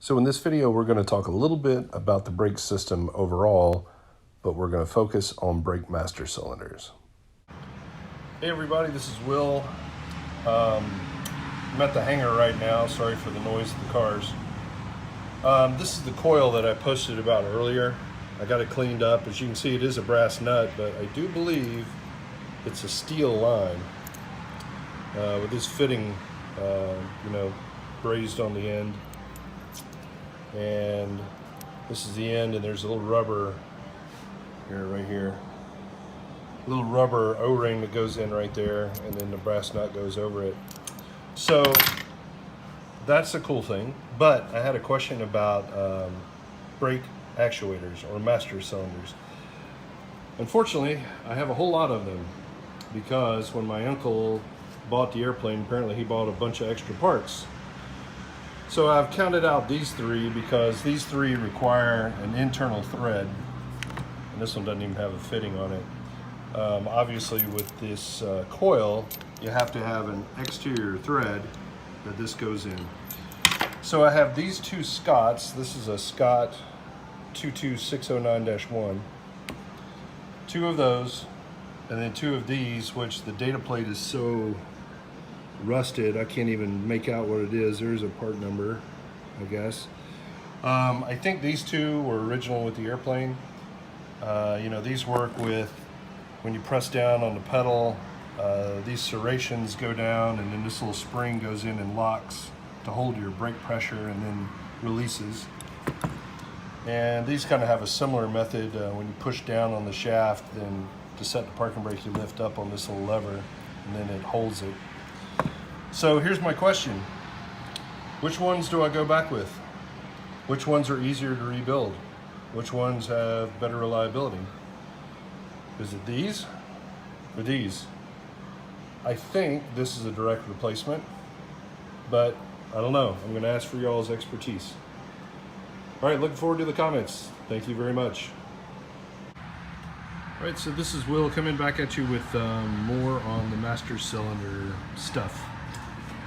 So in this video, we're going to talk a little bit about the brake system overall, but we're going to focus on brake master cylinders. Hey everybody, this is Will. I'm at the hangar right now. Sorry for the noise of the cars. This is the coil that I posted about earlier. I got it cleaned up. As you can see, it is a brass nut, but I do believe it's a steel line with this fitting, brazed on the end. And this is the end, and there's a little rubber here, right here. A little rubber O-ring that goes in right there, and then the brass nut goes over it. So that's a cool thing. But I had a question about brake actuators or master cylinders. Unfortunately, I have a whole lot of them because when my uncle bought the airplane, apparently he bought a bunch of extra parts. So I've counted out these three because these three require an internal thread, and this one doesn't even have a fitting on it. Obviously with this coil, you have to have an exterior thread that this goes in. So I have these two Scotts. This is a Scott 22609-1. Two of those, and then two of these, which the data plate is so rusted I can't even make out what it is. There's a part number, I guess. I think these two were original with the airplane. These work with when you press down on the pedal, these serrations go down, and then this little spring goes in and locks to hold your brake pressure and then releases. And these kind of have a similar method. When you push down on the shaft, then to set the parking brake, you lift up on this little lever and then it holds it. So here's my question. Which ones do I go back with? Which ones are easier to rebuild? Which ones have better reliability? Is it these or these? I think this is a direct replacement, but I don't know. I'm going to ask for y'all's expertise. All right, looking forward to the comments. Thank you very much. All right, so this is Will coming back at you with more on the master cylinder stuff.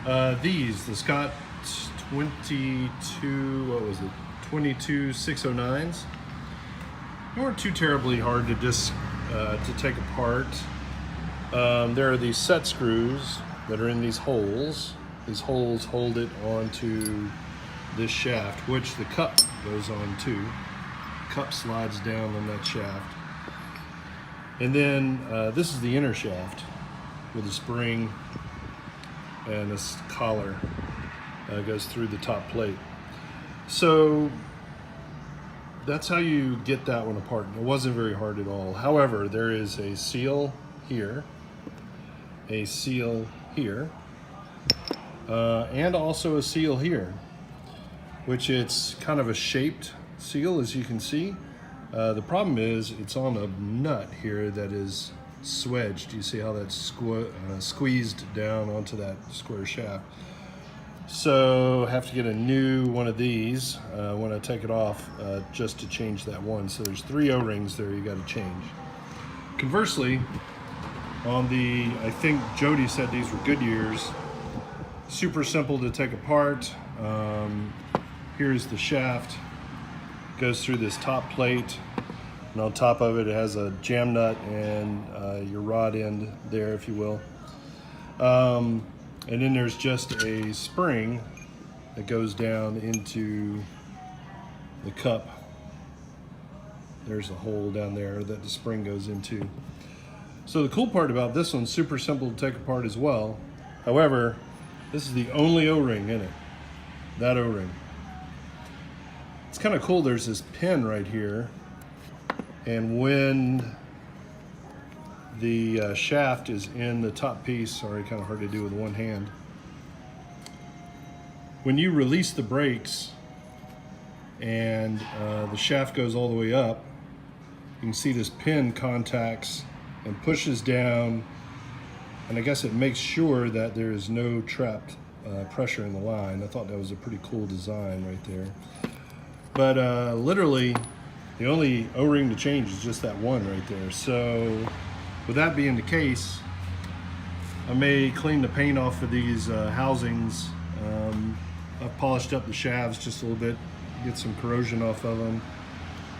The Scott 22609s. They weren't too terribly hard to take apart. There are these set screws that are in these holes. These holes hold it onto this shaft, which the cup goes on to. Cup slides down on that shaft. And then this is the inner shaft with a spring and this collar goes through the top plate. So that's how you get that one apart. It wasn't very hard at all. However, there is a seal here, a seal here, and also a seal here, which it's kind of a shaped seal, as you can see. The problem is it's on a nut here that is swedged. You see how that's squeezed down onto that square shaft. So I have to get a new one of these when I take it off just to change that one. So there's 3 O-rings there you got to change. Conversely, on the, I think Jody said these were Goodyears, super simple to take apart. Here's the shaft, goes through this top plate, and on top of it, it has a jam nut and your rod end there, if you will. And then there's just a spring that goes down into the cup. There's a hole down there that the spring goes into. So the cool part about this one's super simple to take apart as well. However, this is the only O-ring in it, that O-ring. It's kind of cool, there's this pin right here, and when the shaft is in the top piece, sorry, kind of hard to do with one hand. When you release the brakes and the shaft goes all the way up, you can see this pin contacts and pushes down, and I guess it makes sure that there is no trapped pressure in the line. I thought that was a pretty cool design right there. But literally, the only O-ring to change is just that one right there. So with that being the case, I may clean the paint off of these housings I've polished up the shafts just a little bit, get some corrosion off of them.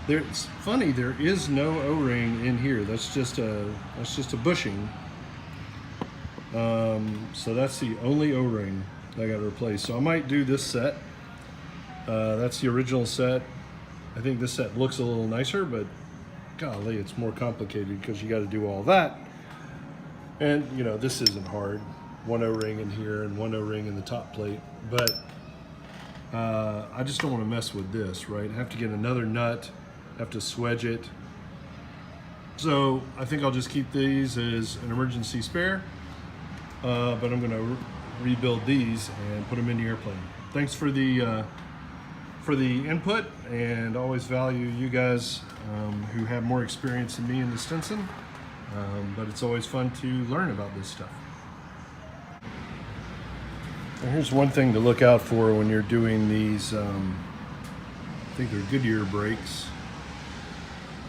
It's funny, there is no O-ring in here. That's just a bushing. So that's the only O-ring I got to replace. So I might do this set. That's the original set. I think this set looks a little nicer, but golly, it's more complicated because you got to do all that. And you know, this isn't hard. One O-ring in here and one O-ring in the top plate, but I just don't want to mess with this, right? I have to get another nut, have to swedge it. So I think I'll just keep these as an emergency spare, but I'm going to rebuild these and put them in the airplane. Thanks for the input, and always value you guys who have more experience than me in the Stinson, but it's always fun to learn about this stuff. And here's one thing to look out for when you're doing these, I think they're Goodyear brakes.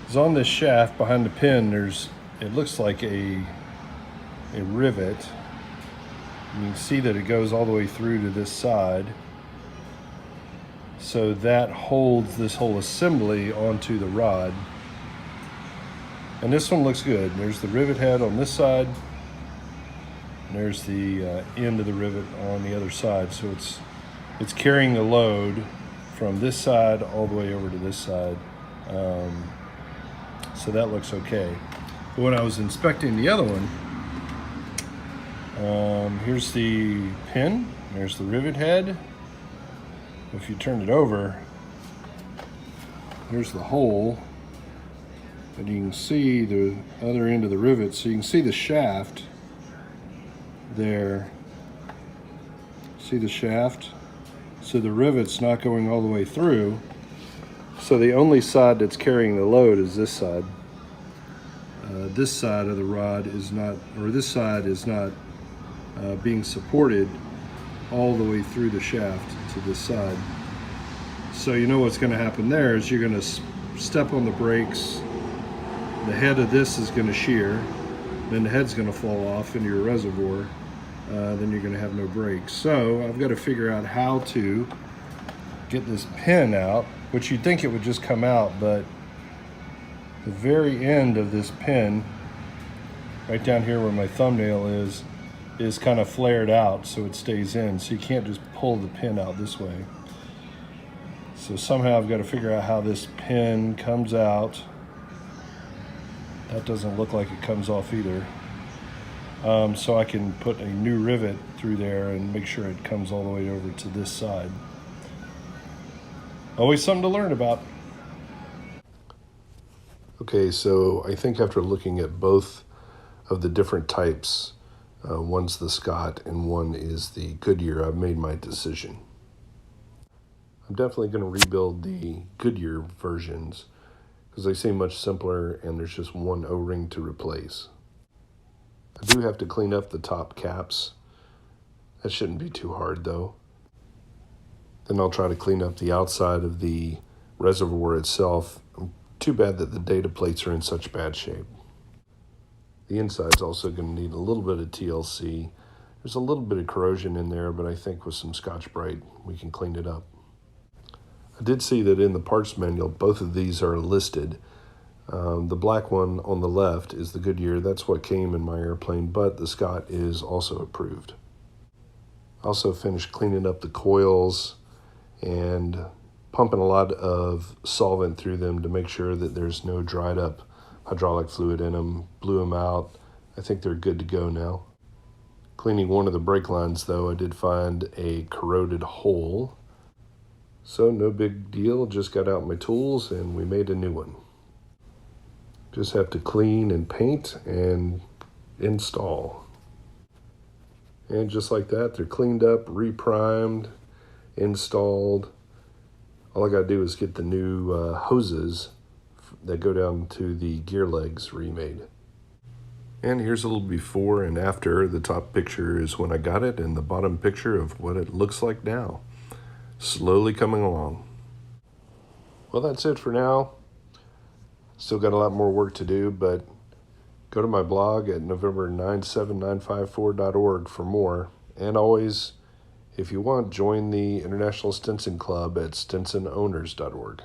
Is on this shaft behind the pin, it looks like a rivet. You can see that it goes all the way through to this side. So that holds this whole assembly onto the rod. And this one looks good. There's the rivet head on this side. And there's the end of the rivet on the other side. So it's carrying the load from this side all the way over to this side. So that looks okay. But when I was inspecting the other one, here's the pin, there's the rivet head. If you turn it over, here's the hole, and you can see the other end of the rivet, so you can see the shaft there. See the shaft? So the rivet's not going all the way through, so the only side that's carrying the load is this side. This side of the rod is not, or this side is not being supported all the way through the shaft to this side. So you know what's going to happen there is you're going to step on the brakes, the head of this is going to shear, then the head's going to fall off into your reservoir, then you're going to have no brakes. So I've got to figure out how to get this pin out, which you'd think it would just come out, but the very end of this pin, right down here where my thumbnail is kind of flared out so it stays in. So you can't just pull the pin out this way. So somehow I've got to figure out how this pin comes out. That doesn't look like it comes off either. So I can put a new rivet through there and make sure it comes all the way over to this side. Always something to learn about. Okay, so I think after looking at both of the different types, one's the Scott and one is the Goodyear, I've made my decision. I'm definitely going to rebuild the Goodyear versions because they seem much simpler and there's just one O-ring to replace. I do have to clean up the top caps. That shouldn't be too hard though. Then I'll try to clean up the outside of the reservoir itself. Too bad that the data plates are in such bad shape. The inside's also going to need a little bit of TLC. There's a little bit of corrosion in there, but I think with some Scotch-Brite we can clean it up. I did see that in the parts manual, both of these are listed. The black one on the left is the Goodyear. That's what came in my airplane, but the Scott is also approved. I also finished cleaning up the coils and pumping a lot of solvent through them to make sure that there's no dried up hydraulic fluid in them. Blew them out. I think they're good to go now. Cleaning one of the brake lines though, I did find a corroded hole. So no big deal, just got out my tools and we made a new one. Just have to clean and paint and install. And just like that, they're cleaned up, reprimed, installed. All I gotta do is get the new hoses that go down to the gear legs remade. And here's a little before and after. The top picture is when I got it, and the bottom picture of what it looks like now. Slowly coming along. Well, that's it for now. Still got a lot more work to do, but go to my blog at November 97954.org for more. And always, If you want, join the International Stinson Club at stinsonowners.org.